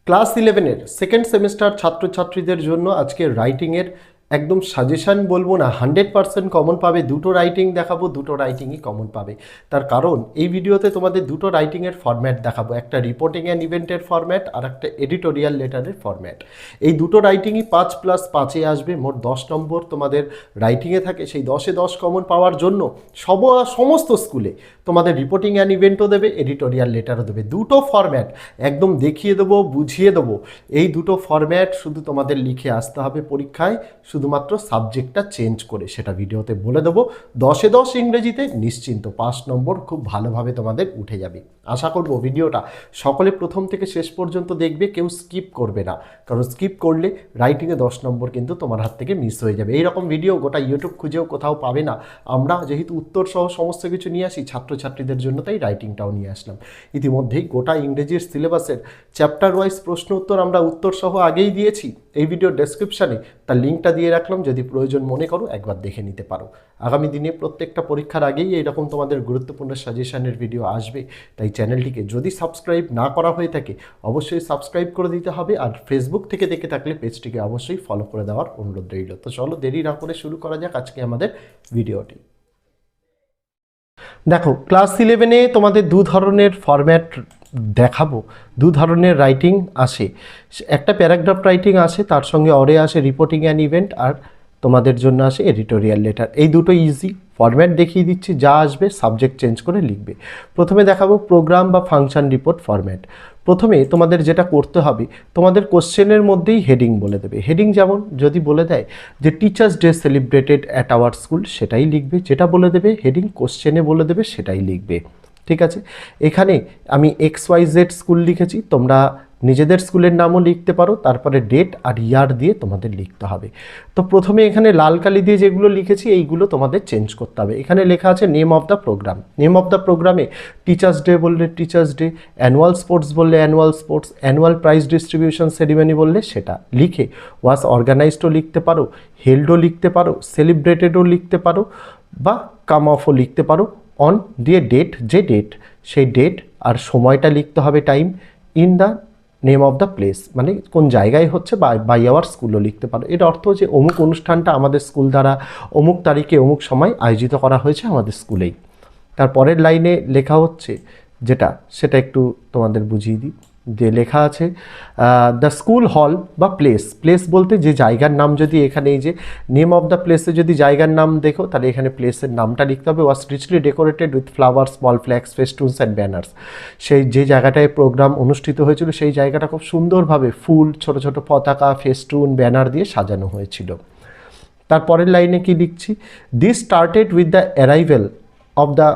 Class 11-এর second semester ছাত্রছাত্রীদের জন্য আজকে রাইটিংয়ের একদম সাজেশান বলবো না, 100% কমন পাবে। দুটো রাইটিং দেখাবো, দুটো রাইটিংই কমন পাবে। তার কারণ এই ভিডিওতে তোমাদের দুটো রাইটিংয়ের ফরম্যাট দেখাবো, একটা রিপোর্টিং অ্যান্ড ইভেন্টের ফরম্যাট আর একটা এডিটোরিয়াল লেটারের ফরম্যাট। এই দুটো রাইটিংই 5+5-এ আসবে। মোট 10 নম্বর তোমাদের রাইটিংয়ে থাকে। সেই 10-এ 10 কমন পাওয়ার জন্য সমস্ত স্কুলে তোমাদের রিপোর্টিং অ্যান্ড ইভেন্টও দেবে, এডিটোরিয়াল লেটারও দেবে। দুটো ফরম্যাট একদম দেখিয়ে দেবো, বুঝিয়ে দেবো। এই দুটো ফরম্যাট শুধু তোমাদের লিখে আসতে হবে পরীক্ষায়, শুধুমাত্র সাবজেক্টটা চেঞ্জ করে, সেটা ভিডিওতে বলে দেবো। 10-এ 10 ইংরেজিতে নিশ্চিন্ত 5 নম্বর খুব ভালোভাবে তোমাদের উঠে যাবে। আশা করব ভিডিওটা সকলে প্রথম থেকে শেষ পর্যন্ত দেখবে, কেউ স্কিপ করবে না, কারণ স্কিপ করলে রাইটিংয়ে 10 নম্বর কিন্তু তোমার হাত থেকে মিস হয়ে যাবে। এইরকম ভিডিও গোটা ইউটিউব খুঁজেও কোথাও পাবে না। আমরা যেহেতু উত্তর সহ সমস্ত কিছু নিয়ে আসি ছাত্রছাত্রীদের জন্য, তাই রাইটিংটাও নিয়ে আসলাম। ইতিমধ্যেই গোটা ইংরেজির সিলেবাসের চ্যাপ্টার ওয়াইজ প্রশ্ন উত্তর আমরা উত্তর সহ আগেই দিয়েছি। এই ভিডিওর ডেসক্রিপশানে তার লিঙ্কটা দিয়ে রাখলাম, যদি প্রয়োজন মনে করো একবার দেখে নিতে পারো। আগামী দিনে প্রত্যেকটা পরীক্ষার আগেই এইরকম তোমাদের গুরুত্বপূর্ণ সাজেশনের ভিডিও আসবে, তাই চ্যানেলটিকে যদি সাবস্ক্রাইব না করা হয়ে থাকে অবশ্যই সাবস্ক্রাইব করে দিতে হবে। আর ফেসবুক থেকে দেখে থাকলে পেজটিকে অবশ্যই ফলো করে দেওয়ার অনুরোধ রইল। তো চলো দেরি না করে শুরু করা যাক আজকে আমাদের ভিডিওটি। দেখো, ক্লাস 11-এ তোমাদের দু ধরনের ফরম্যাট দেখাবো, দু ধরনের রাইটিং আসে। একটা প্যারাগ্রাফ রাইটিং আসে, তার সঙ্গে অরে আসে রিপোর্টিং অ্যান্ড ইভেন্ট, আর তোমাদের জন্য আসে এডিটোরিয়াল লেটার। এই দুটো ইজি ফরম্যাট দেখিয়ে দিচ্ছি, যা আসবে সাবজেক্ট চেঞ্জ করে লিখবে। প্রথমে দেখাবো প্রোগ্রাম বা ফাংশন রিপোর্ট ফরম্যাট। প্রথমে তোমাদের যেটা করতে হবে, তোমাদের কোশ্চেনের মধ্যেই হেডিং বলে দেবে। হেডিং যেমন যদি বলে দেয় যে teachers day celebrated at our school, সেটাই লিখবে। যেটা বলে দেবে হেডিং কোশ্চেনে বলে দেবে সেটাই লিখবে। ঠিক আছে, এখানে আমি XYZ স্কুল লিখেছি, তোমরা নিজেদের স্কুলের নামও লিখতে পারো, তারপরে ডেট আর ইয়ার দিয়ে তোমাদের লিখতে হবে। তো প্রথমে এখানে লাল কালি দিয়ে যেগুলো লিখেছি এইগুলো তোমাদের চেঞ্জ করতে হবে। এখানে লেখা আছে name of the program. Name of the প্রোগ্রামে টিচার্স ডে বললে টিচার্স ডে, অ্যানুয়াল স্পোর্টস বললে annual sports, annual prize distribution ceremony বললে সেটা লিখে ওয়াজ অর্গানাইজডও লিখতে পারো, হেল্ডও লিখতে পারো, সেলিব্রেটেডও লিখতে পারো, বা কাম অফও লিখতে পারো। অন দিয়ে ডেট, যে ডেট সেই ডেট আর সময়টা লিখতে হবে, time. In the name of the place মানে কোন জায়গায় হচ্ছে, বাই আওয়ার স্কুলও লিখতে পারো। এর অর্থ যে অমুক অনুষ্ঠানটা আমাদের স্কুল দ্বারা অমুক তারিখে অমুক সময় আয়োজিত করা হয়েছে আমাদের স্কুলেই। তারপরের লাইনে লেখা হচ্ছে যেটা, সেটা একটু তোমাদের বুঝিয়ে দিই। যে লেখা আছে দ্য স্কুল হল বা প্লেস। প্লেস বলতে যে জায়গার নাম, যদি এখানে এই যে নেম অফ দ্য প্লেসে যদি জায়গার নাম দেখো, তাহলে এখানে প্লেসের নামটা লিখতে হবে। Was richly decorated with flower, small flags, festoons and banners. সেই যে জায়গাটায় প্রোগ্রাম অনুষ্ঠিত হয়েছিল সেই জায়গাটা খুব সুন্দরভাবে ফুল, ছোট ছোট পতাকা, ফেস্টুন, ব্যানার দিয়ে সাজানো হয়েছিল। তারপরের লাইনে কি লিখছি, this started with the arrival of the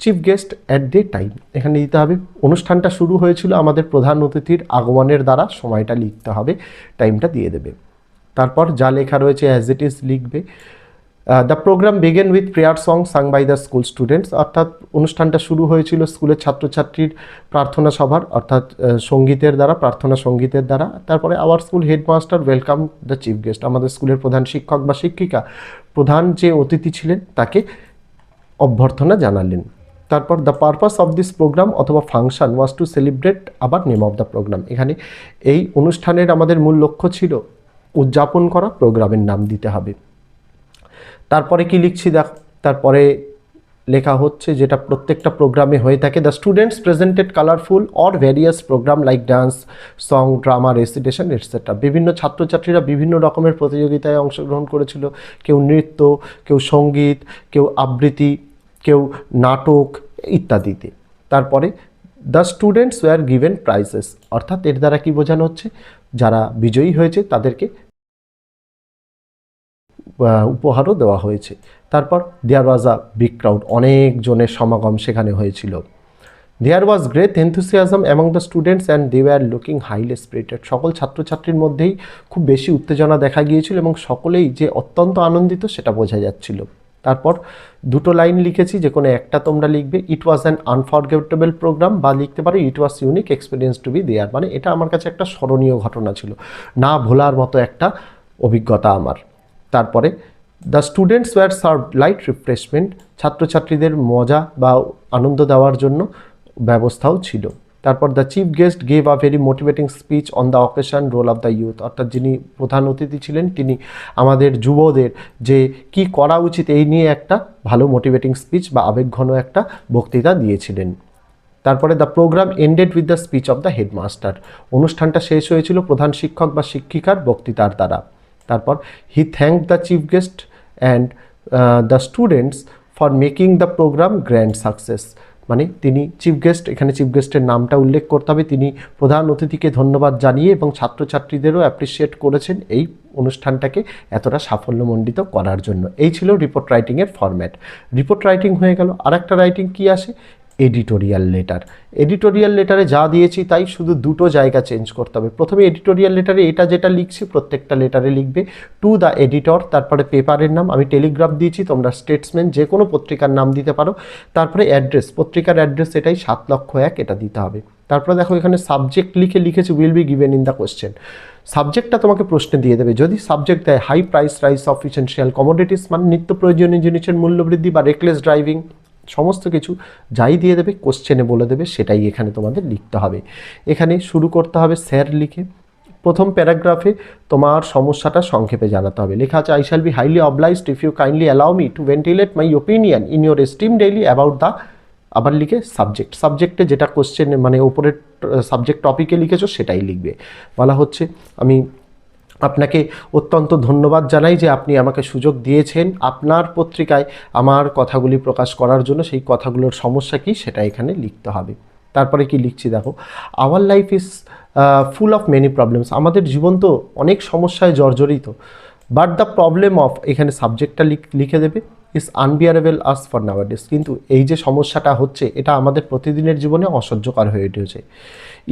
chief gazed at the time. এখানে দিতে হবে অনুষ্ঠানটা শুরু হয়েছিল আমাদের প্রধান অতিথির আগমনের দ্বারা, সময়টা লিখতে হবে, টাইমটা দিয়ে দেবে। তারপর যা লেখা রয়েছে অ্যাজ ইট ইজ লিখবে। The program begin with prayer song sung by the school students, অর্থাৎ অনুষ্ঠানটা শুরু হয়েছিল স্কুলের ছাত্রছাত্রীর প্রার্থনা সভার, অর্থাৎ সঙ্গীতের দ্বারা, প্রার্থনা সঙ্গীতের দ্বারা। তারপরে our school headmaster welcome the chief guest, আমাদের স্কুলের প্রধান শিক্ষক বা শিক্ষিকা প্রধান যে অতিথি ছিলেন তাকে অভ্যর্থনা জানালেন। তারপর the purpose of this program অথবা ফাংশন ওয়াজ টু সেলিব্রেট, আবার নেম অফ দ্য প্রোগ্রাম। এখানে এই অনুষ্ঠানের আমাদের মূল লক্ষ্য ছিল উদযাপন করা, প্রোগ্রামের নাম দিতে হবে। তারপরে কি লিখছি দেখো, তারপরে লেখা হচ্ছে যেটা প্রত্যেকটা প্রোগ্রামে হয়ে থাকে, the students presented colourful or various program like dance, song, drama, recitation etcetera. বিভিন্ন ছাত্রছাত্রীরা বিভিন্ন রকমের প্রতিযোগিতায় অংশগ্রহণ করেছিল, কেউ নৃত্য, কেউ সঙ্গীত, কেউ আবৃত্তি, কেউ নাটক ইত্যাদিতে। তারপরে the students were given prizes, অর্থাৎ এর দ্বারা কি বোঝানো হচ্ছে, যারা বিজয়ী হয়েছে তাদেরকে উপহারও দেওয়া হয়েছে। তারপর দেয়ার ওয়াজ আ বিগ ক্রাউড, অনেকজনের সমাগম সেখানে হয়েছিল। There was great enthusiasm among the students and they were looking highly spirited, সকল ছাত্রছাত্রীর মধ্যেই খুব বেশি উত্তেজনা দেখা গিয়েছিল এবং সকলেই যে অত্যন্ত আনন্দিত সেটা বোঝা যাচ্ছিল। তারপর দুটো লাইন লিখেছি, যে কোনো একটা তোমরা লিখবে। It was an unforgettable programme, বা লিখতে পারো it was unique experience to be there, মানে এটা আমার কাছে একটা স্মরণীয় ঘটনা ছিল, না ভোলার মতো একটা অভিজ্ঞতা আমার। তারপরে the students were served light refreshment, ছাত্রছাত্রীদের মজা বা আনন্দ দেওয়ার জন্য ব্যবস্থাও ছিল। তারপর the chief guest gave a very motivating speech on the occasion role of the youth, অর্থাৎ যিনি প্রধান অতিথি ছিলেন তিনি আমাদের যুবদের যে কি করা উচিত এই নিয়ে একটা ভালো মোটিভেটিং স্পিচ বা আবেগঘন একটা বক্তৃতা দিয়েছিলেন। তারপরে the program ended with the speech of the headmaster, অনুষ্ঠানটা শেষ হয়েছিল প্রধান শিক্ষক বা শিক্ষিকার বক্তৃতার দ্বারা। তারপর he thank the chief guest and the students for making the programme grand success, মানে তিনি চিফ গেস্ট, এখানে চিফ গেস্টের নামটা উল্লেখ করতে হবে, তিনি প্রধান অতিথিকে ধন্যবাদ জানিয়ে এবং ছাত্রছাত্রীদেরও অ্যাপ্রিসিয়েট করেছেন এই অনুষ্ঠানটাকে এতটা সাফল্যমণ্ডিত করার জন্য। এই ছিল রিপোর্ট রাইটিংয়ের ফরম্যাট। রিপোর্ট রাইটিং হয়ে গেল। আর একটা রাইটিং কী আসে? Editorial letter. এডিটোরিয়াল লেটারে যা দিয়েছি তাই, শুধু দুটো জায়গা চেঞ্জ করতে হবে। প্রথমে এডিটোরিয়াল লেটারে এটা যেটা লিখছি প্রত্যেকটা লেটারে লিখবে টু দ্য এডিটর, তারপরে পেপারের নাম, আমি টেলিগ্রাফ দিয়েছি, তোমরা স্টেটসম্যান যে কোনো পত্রিকার নাম দিতে পারো, তারপরে অ্যাড্রেস, পত্রিকার অ্যাড্রেস এটাই 7,01,000 এটা দিতে হবে। তারপরে দেখো এখানে সাবজেক্ট লিখেছি will be given in the question. সাবজেক্টটা তোমাকে প্রশ্নে দিয়ে দেবে। যদি সাবজেক্ট দেয় high price rise of essential commodities, মানে নিত্য প্রয়োজনীয় জিনিসের মূল্যবৃদ্ধি বা রেকলেস ড্রাইভিং, সমস্ত কিছু যাই দিয়ে দেবে কোশ্চেনে বলে দেবে, সেটাই এখানে তোমাদের লিখতে হবে। এখানে শুরু করতে হবে স্যার লিখে। প্রথম প্যারাগ্রাফে তোমার সমস্যাটা সংক্ষেপে জানাতে হবে। লেখা আছে I shall be highly obliged if you kindly allow me to ventilate my opinion in your esteem daily about the, আবার লিখে সাবজেক্ট, সাবজেক্টে যেটা কোশ্চেনে মানে ওপরের সাবজেক্ট টপিকে লিখেছো সেটাই লিখবে। বলা হচ্ছে আমি আপনাকে অত্যন্ত ধন্যবাদ জানাই যে আপনি আমাকে সুযোগ দিয়েছেন আপনার পত্রিকায় আমার কথাগুলি প্রকাশ করার জন্য, সেই কথাগুলোর সমস্যা কী সেটা এখানে লিখতে হবে। তারপরে কি লিখছি দেখো, our life is full of many problems, আমাদের জীবন তো অনেক সমস্যায় জর্জরিত, বাট দ্য প্রবলেম অফ, এখানে সাবজেক্টটা লিখে দেবে, ইজ আনবিয়ারেবল আস ফর নাওয়াডেজ, কিন্তু এই যে সমস্যাটা হচ্ছে এটা আমাদের প্রতিদিনের জীবনে অসহ্যকর হয়ে উঠেছে।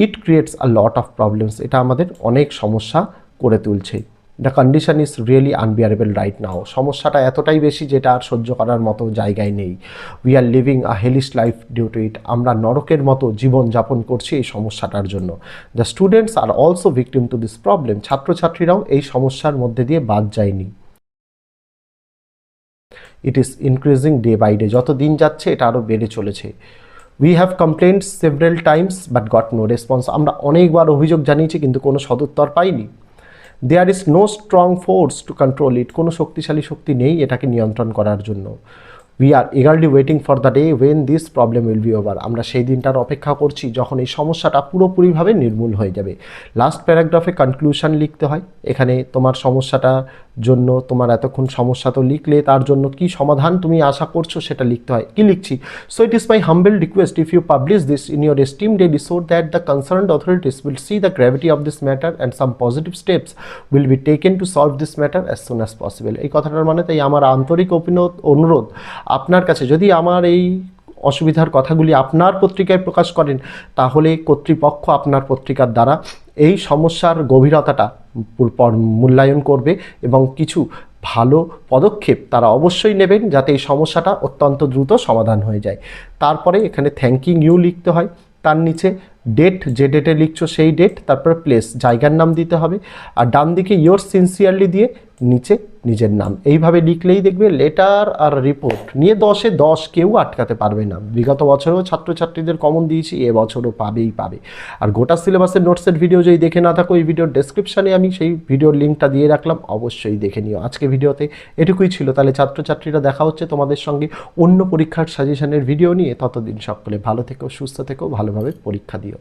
It creates a lot of problems, এটা আমাদের অনেক সমস্যা করে তুলছে। The condition is really unbearable right now, সমস্যাটা এতটাই বেশি যেটা আর সহ্য করার মতো জায়গায় নেই। We are living a hellish life due to it, আমরা নরকের মতো জীবন যাপন করছি এই সমস্যাটার জন্য। The students are also victim to this problem, ছাত্রছাত্রীরাও এই সমস্যার মধ্যে দিয়ে বাদ যায়নি। It is increasing day by day, যত দিন যাচ্ছে এটা আরও বেড়ে চলেছে। We have complained several times but got no response, আমরা অনেকবার অভিযোগ জানিয়েছি কিন্তু কোনো সদুত্তর পাইনি। There is no strong force to control it, কোনো শক্তিশালী শক্তি নেই এটাকে নিয়ন্ত্রণ করার জন্য। We are eagerly waiting for the day when this problem will be over, আমরা সেই দিনটার অপেক্ষা করছি যখন এই সমস্যাটা পুরোপুরিভাবে নির্মূল হয়ে যাবে। লাস্ট প্যারাগ্রাফে কনক্লুশন লিখতে হয়, এখানে তোমার সমস্যাটার জন্য, তোমার এতক্ষণ সমস্যা তো লিখলে, তার জন্য কি সমাধান তুমি আশা করছো সেটা লিখতে হয়। কি লিখছি, so it is my humble request if you publish this in your esteem daily so that the concerned authorities will see the gravity of this matter and some positive steps will be taken to solve this matter as soon as possible. এই কথাটার মানে তাই আমার আন্তরিক অনুরোধ আপনার কাছে, যদি আমার এই অসুবিধার কথাগুলি আপনার পত্রিকায় প্রকাশ করেন তাহলে কর্তৃপক্ষ আপনার পত্রিকার দ্বারা এই সমস্যার গভীরতাটা মূল্যায়ন করবে এবং কিছু ভালো পদক্ষেপ তারা অবশ্যই নেবেন যাতে এই সমস্যাটা অত্যন্ত দ্রুত সমাধান হয়ে যায়। তারপরে এখানে থ্যাঙ্কিং ইউ লিখতে হয়, তার নিচে ডেট, যে ডেটে লিখছো সেই ডেট, তারপরে প্লেস, জায়গার নাম দিতে হবে, আর ডান দিকে ইয়োর সিনসিয়ারলি দিয়ে নিচে নিজের নাম। এইভাবে লিখলেই দেখবে লেটার আর রিপোর্ট নিয়ে 10-এ 10 কেউ আটকাতে পারবে না। বিগত বছরেও ছাত্রছাত্রীদের কমন দিয়েছি, এবছরও পাবে। আর গোটা সিলেবাসের নোটসের ভিডিও যদি দেখে না থাকো, এই ভিডিওর ডেসক্রিপশানে আমি সেই ভিডিওর লিঙ্কটা দিয়ে রাখলাম, অবশ্যই দেখে নিও। আজকে ভিডিওতে এটুকুই ছিল, তাহলে ছাত্রছাত্রীরা দেখা হচ্ছে তোমাদের সঙ্গে অন্য পরীক্ষার সাজেশনের ভিডিও নিয়ে। ততদিন সকলে ভালো থেকো, সুস্থ থেকো, ভালোভাবে পরীক্ষা দিও।